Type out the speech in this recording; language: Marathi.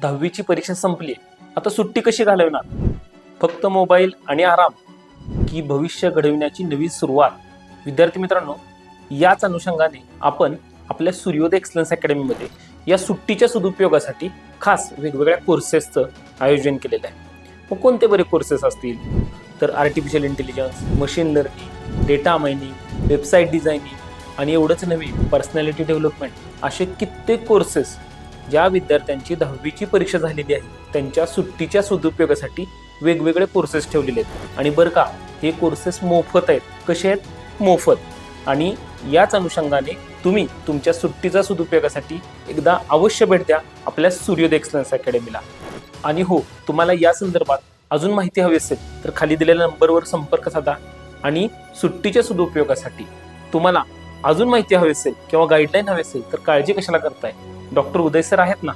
10वीची परीक्षा संपली, आता सुट्टी कशी घालवणार? फक्त मोबाईल आणि आराम की भविष्य घडविण्याची नवी सुरुवात? विद्यार्थी मित्रांनो, याच अनुषंगाने आपण आपल्या सूर्योदय एक्सलन्स अकॅडमीमध्ये या सुट्टीच्या सदुपयोगासाठी खास वेगवेगळ्या कोर्सेसचं आयोजन केलेलं आहे. मग कोणते बरे कोर्सेस असतील तर artificial intelligence, machine learning, data mining, website designing आणि एवढंच नव्हे पर्सनॅलिटी डेव्हलपमेंट असे कित्येक कोर्सेस ज्या विद्यार्थ्यांची 10वीची परीक्षा झालेली आहे त्यांच्या सुट्टीच्या सदुपयोगासाठी वेगवेगळे कोर्सेस ठेवलेले आहेत. आणि बरं का, हे कोर्सेस मोफत आहेत. कसे आहेत? मोफत. आणि याच अनुषंगाने तुम्ही तुमच्या सुट्टीचा सदुपयोगासाठी एकदा अवश्य भेट द्या आपल्या सूर्योदय एक्सलन्स अकॅडमीला. आणि हो, तुम्हाला या संदर्भात अजून माहिती हवी असेल तर खाली दिलेल्या नंबरवर संपर्क साधा. आणि सुट्टीच्या सदुपयोगासाठी तुम्हाला अजून माहिती हवी असेल किंवा गाईडलाईन हवी असेल तर काळजी कशाला करताय, डॉक्टर उदय सर आहेत ना.